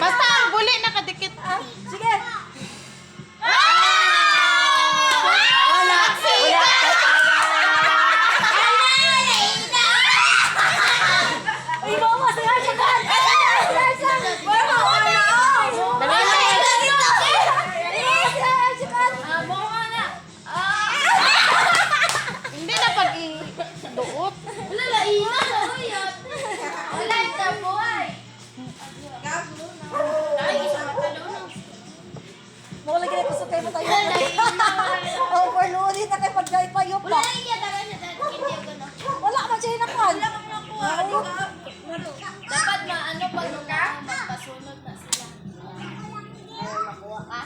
Basta ang buli nakadikit. Sige. Ay, mama, si Arsha ka! Hindi na pag-i-duot. Mo lagi na gusto kayo tayo. Overloaded na kayo pag-payo pa. Wala man siya hinapan. Dapat maano pag magpasunod na sila. Makuha ka?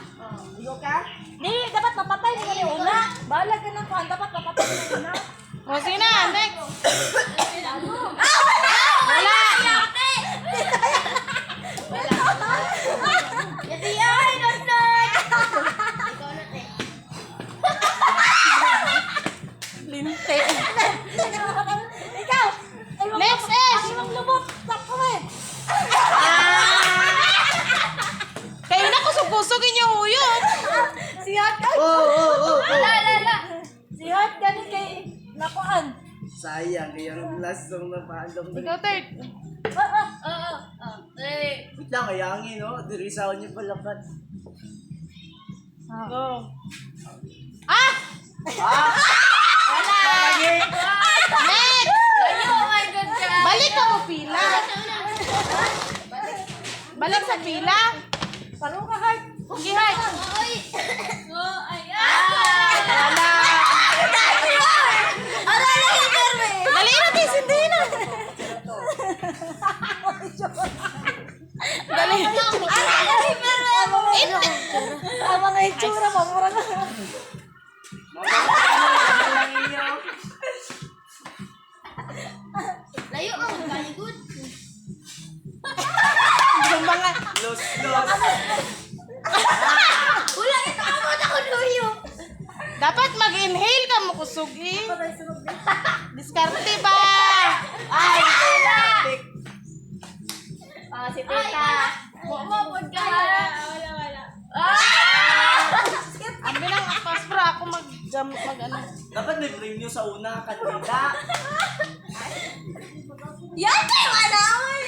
Iyo ka? Di, dapat mapatay mo yung una. Bahala ka ng kuhan, dapat mapatay mo yung una. O, sige na, next. Wala! Kasi ay, nonton! Ikaw na, te. Linte. Ikaw! Next is! Ay, mang lumot! Stop ko eh! Kayo na kusog-kusogin yung huyot. Si Hot ka! Wala! Si Hot ganun kay nakuan. Sayang, yung last song na paandong Ikaw, third. Oo. Wait lang, ayangin, no? Dirisaw niyo palakat. Go. Ah! Wala! Next! Oh my God, ka! Balik ka mo pila. Balik sa pila. Paro ka, Hart! Sige, Heart. Oy! Oh, Wala. Dali na, Tis. Hindi na. Dali. Ang mga itsura mo, mura na. Layo ang very good. Yung mga... Los! Wala ito ako luyo. Dapat mag-inhale ka mo kusugi. Diskarte ba? Ay, Si Tita. Mumupod ka. Wala. ang binang paspra ako mag-ano. Dapat may premyo sa una, kanina. Yan kayo, anaway!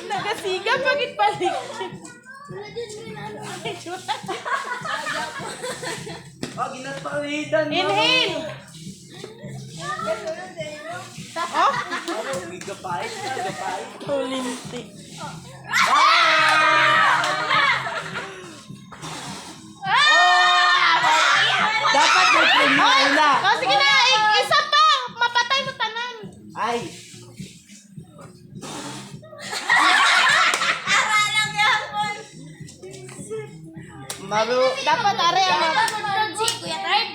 Nagasiga, bakit balik? Wala din mo na Oh, ginatparidan, no? Inhale! Oh? Oh, gigapay. Tulinti. Dapat may premyo una. Oh, sige na, isa pa! Mapatay mo tanan. Ay! Maru, Dapat are ang Dapat si Kuya Tart.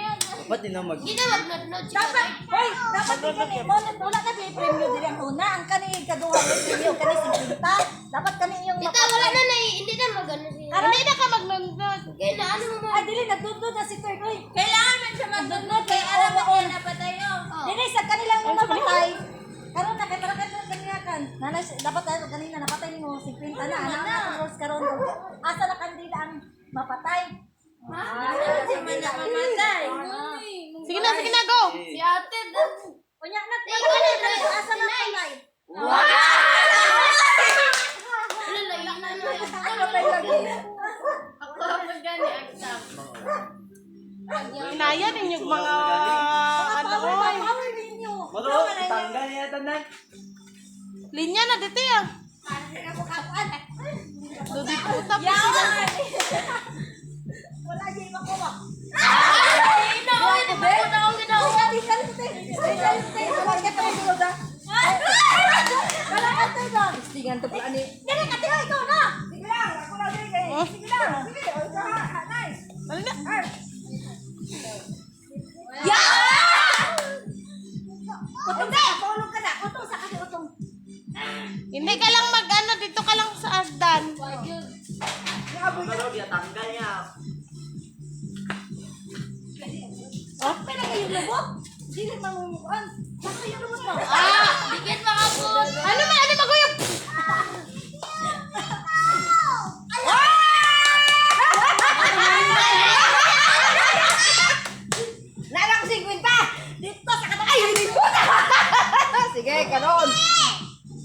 dapat din na mag... Hindi na magnod si Kuya Dapat, Tart. hoy, dapat di kani mo, wala na di premyo diri ang una. Ang kani kaduha ng premyo, kani 50. Dapat kani yung Tita, wala na hindi na magano si. Hindi na ka magnundod. Kaya na ano mo? Ay, dili, nagdudod na si Third, hoy. Kailangan man siya magnod kaya alam mo, na pa tayo. Dili, sa kanilang yung napatay. Karon na, kaya tarakan na kanina kan. Nanay, dapat tayo kanina, napatay mo, 50 na. Anak na, rules karon. Asa na kanila ang mapatay? Si man na mamatay. Sige na, go! Si ate. Kunya na, Ikaw na, asa na kanay? Wala, layo na lang. Patay lagi. Ako kapag gani, aksam. Inaya din yung mga... Ano, oy. Power ninyo. Maru, tanggal niya tanan. Linya na dito yan. Dudi puta pa sila. Wala dyan makuha. Ay, naoy, di ba ko na ako ginawa? Wala ka tayo sulod ah. Wala ka tayo doon. Stigan to pala ni. Dili ka tayo, ikaw na. Sige lang, ako na din kayo. Sige lang. Sige, o ikaw ha. Nice. Dali na. Utong ka, tulog ka na. Utong sa kasi utong. Hindi ka lang mag-ano, dito ka lang sa agdan. Maru, dia tanggal niya. Oh, pwede kayo lubot. Dili mangunguan. Basta yung lubot mo. Bigyan mo ako. Ano maguyog?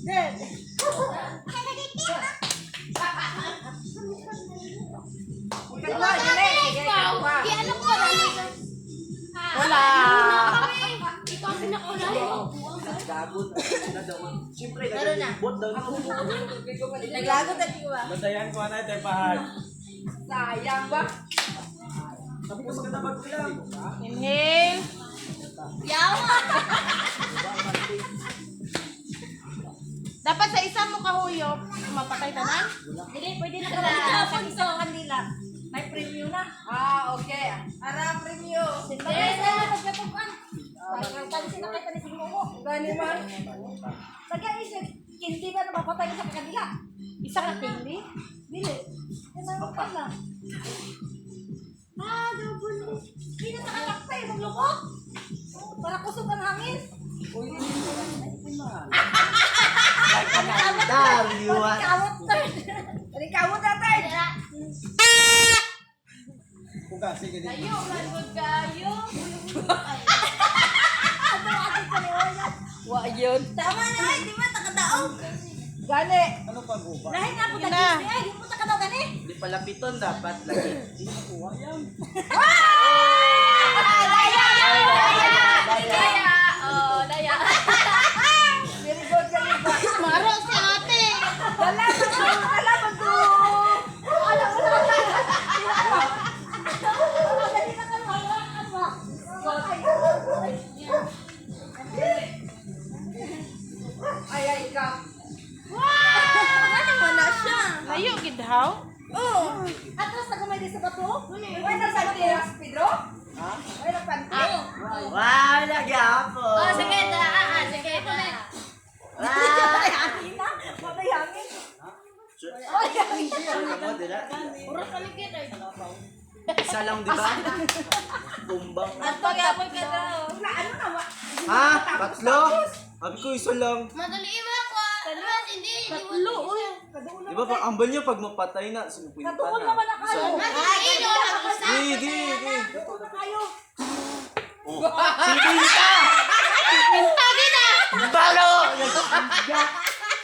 Then. Ikaw, dali. Sige, ikaw pa. Ano ko na? Wala. Ikaw ang pinakauna. Gagot. Siyempre, nag-bot daw na. Naglagot at ikaw ba? Bantayan ko na ito, pahal. Sayang ba? Tapos ka na magbilang. Inhale. Yawa. Dapat sa isa mo kahuyop, mapatay tanan. Hindi, pwede na kami sa isang kanila. May preview na. Ah, okay. Ara, preview. Pagkaya na magkatukan. Pagkaya sila kayo pa mo. Gani man. Pagkaya isip, hindi ba na mapatay sa kanila? Isa ka tingli. Dili. Kailangan pa lang. Ah, double. Hindi na nakatakpay. Magloko. Para kusog ang hangin. Dariwa. Kawot third. Dari kawot na third. Puka, sige din. Kayo, malagod kayo. Ano ating kaniwala? Wa yun. Tama na. Hindi mo takadaog. Gani. Ano pag upa? Dahil na po Yun tayo. na. Hindi mo takadaog gani. Hindi pala piton dapat lagi. Daya. Oh, daya. Very good gani ba? Maro si ate. Dala ba to? Alam mo na. Dali na ka hawakan mo. Ay ka. Ano mo na siya? Layo gidhaw. Oh. Atras na gamay din sa bato? Wala na sa Pedro? Ha? Wala pa. Wow, nagyapon. Oh, sige, sige. Ay, hangin na. May hangin. Ay, hangin. Sure mo, dila. Puro paligid ay. Isa lang, di ba? Tumbang. Ato yapon ka daw. Ano na wa? Ha? Tatlo? Sabi ko isa lang. Madali ba ako? Mas hindi. Tatlo, uy. Di ba pag ambal niyo pag mapatay na, sinupunta Katuon na. naman na kayo. Ay, ilo lang isa. Hindi. Katuon na kayo. Oh. Sinipinta! Pintagi na. Balo!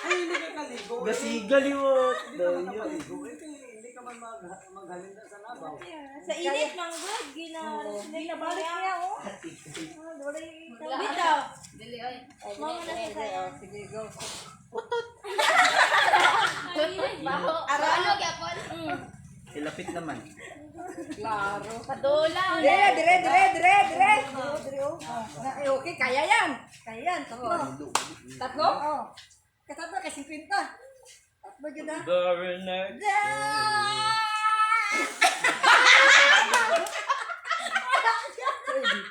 Ay, hindi ka kaligo. Gasigal yun. Dayo. Hindi ka man maghalin sa nabaw. Sa init mang good hindi na balik niya oh. Bitaw. Dili oy. Mama na sa sayo. Sige go. Baho. Ano gyapon? Ilapit naman. Klaro. Padula. Dire. Oh. Eh, okay, kaya yan. Kaya yan. Tatlo? Oo. Katatlo kasi 50. Tatlo yun na. Very nice.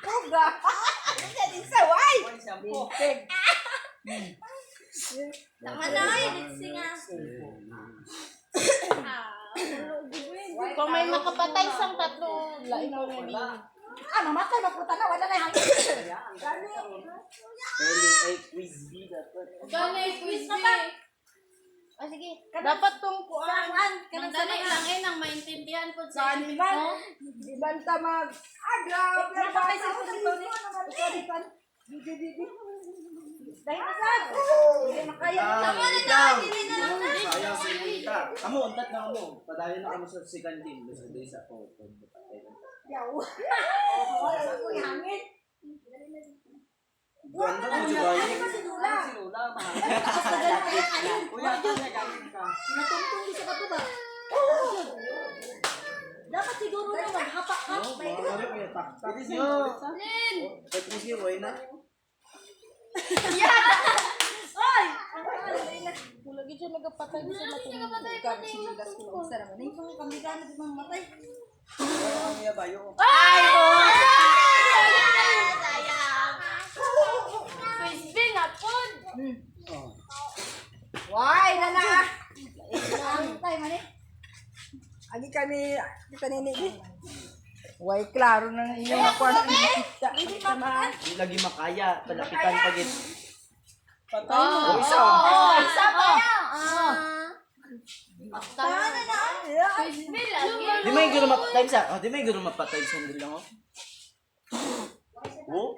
Kuga. Jadi saway. Bintig. Tama na ay, singa. Kung may makapatay sang tatlo, lain mo rin. Ah, mamatay maputa na wala na hangin. Spelling ay quiz B dapat. Ganay quiz ni. Oh, sige. Dapat tong kuan. Nang dali lang eh, nang maintindihan po sa Saan man? Ibanta mag. Ah, grabe. Napakay sa ito ni. Sorry pan. Bibi. Dahil na saan? Hindi na kaya. Tama na na, hindi na. Sayang sa punta. Amo, untat na amo. Padayon na kamo sa second team. Basta doon sa po. Yaw. Wala ko yung hangin. Ganda mo si Bayo. Ano ba si Dula? Lula, mahal. Ayun. Kuya, kaya galing ka. Natungtong di sa bato ba? Dapat siguro na maghapak ka. Ano rin kuya taktak nyo? Lin. Petris nyo, boy na. Oy! Lagi siya nagapatay sa matulog. Ikaw si Judas ko. Isa naman. Ikaw ang kambigan na di mamatay. Kuya Bayo. Ay, Sayang. Quiz B nga po. Why, nana! Ano tayo, mani? Agi kami, kita nini. Why, klaro na inyong ako. Hindi mamaan. Hindi lagi makaya. Palapitan pagit. Patay mo. O isa. Isa pa na. Tama na na. Quiz B lagi. Di may guro mapatay sa. Oh, di may guro mapatay sa hindi lang oh. Oh?